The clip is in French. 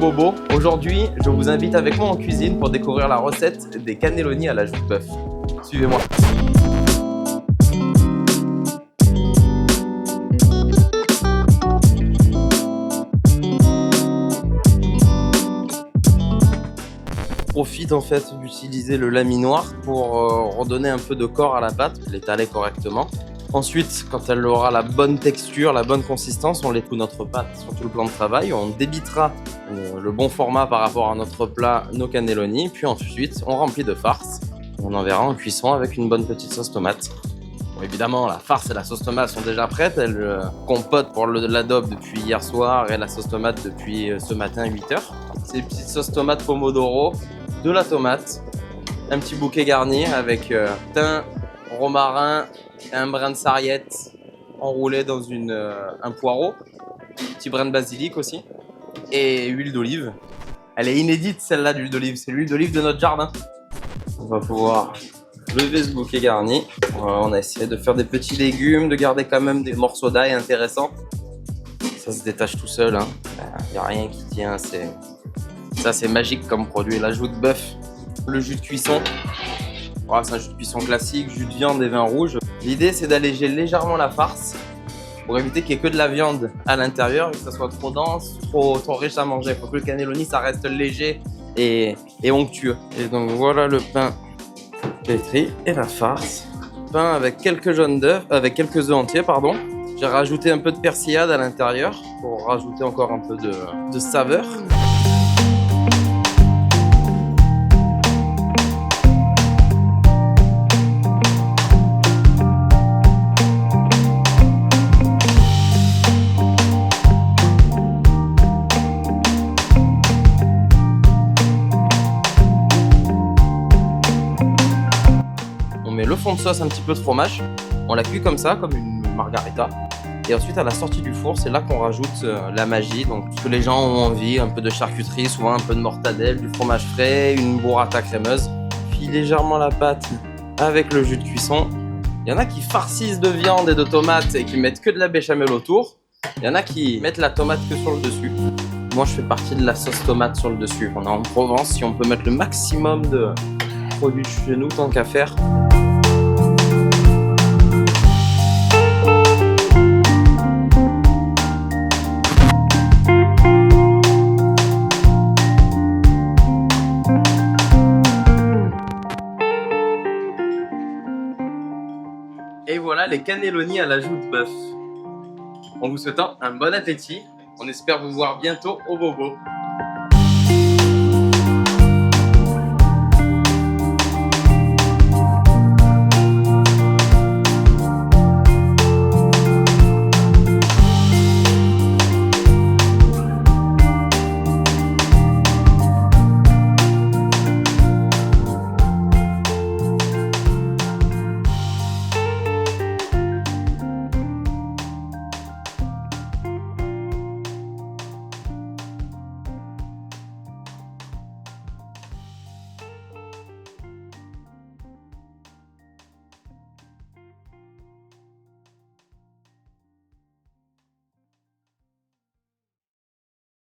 Bobo. Aujourd'hui, je vous invite avec moi en cuisine pour découvrir la recette des cannelloni à la joue de bœuf. Suivez-moi. Profite en fait d'utiliser le laminoir pour redonner un peu de corps à la pâte, l'étaler correctement. Ensuite, quand elle aura la bonne texture, la bonne consistance, on écoute notre pâte sur tout le plan de travail. On débitera le bon format par rapport à notre plat, nos cannelloni. Puis ensuite, on remplit de farce. On enverra en cuisson avec une bonne petite sauce tomate. Bon, évidemment, la farce et la sauce tomate sont déjà prêtes. Elles compotent pour l'adobe depuis hier soir et la sauce tomate depuis ce matin à 8 h. Ces petites sauces tomates pomodoro, de la tomate, un petit bouquet garni avec thym, romarin, un brin de sarriette enroulé dans un poireau, petit brin de basilic aussi, et huile d'olive. Elle est inédite celle-là d'huile d'olive, c'est l'huile d'olive de notre jardin. On va pouvoir lever ce bouquet garni. On a essayé de faire des petits légumes, de garder quand même des morceaux d'ail intéressants. Ça se détache tout seul, hein. Y a rien qui tient, ça c'est magique comme produit. La joue de bœuf, le jus de cuisson. Voilà, c'est un jus de cuisson classique, jus de viande et vin rouge. L'idée c'est d'alléger légèrement la farce pour éviter qu'il n'y ait que de la viande à l'intérieur et que ça soit trop dense, trop riche à manger. Il faut que le cannelloni ça reste léger et onctueux. Et donc voilà le pain pétri et la farce. Pain avec quelques jaunes d'œufs, avec quelques œufs entiers pardon. J'ai rajouté un peu de persillade à l'intérieur pour rajouter encore un peu de saveur. On met le fond de sauce, un petit peu de fromage, on la cuit comme ça, comme une margarita. Et ensuite à la sortie du four, c'est là qu'on rajoute la magie, donc ce que les gens ont envie, un peu de charcuterie, souvent un peu de mortadelle, du fromage frais, une burrata crémeuse. Puis légèrement la pâte avec le jus de cuisson. Il y en a qui farcissent de viande et de tomates et qui mettent que de la béchamel autour. Il y en a qui mettent la tomate que sur le dessus. Moi je fais partie de la sauce tomate sur le dessus. On est en Provence, si on peut mettre le maximum de produits chez nous tant qu'à faire. Et voilà les cannelloni à la joue de bœuf. En vous souhaitant un bon appétit, on espère vous voir bientôt au Bobo.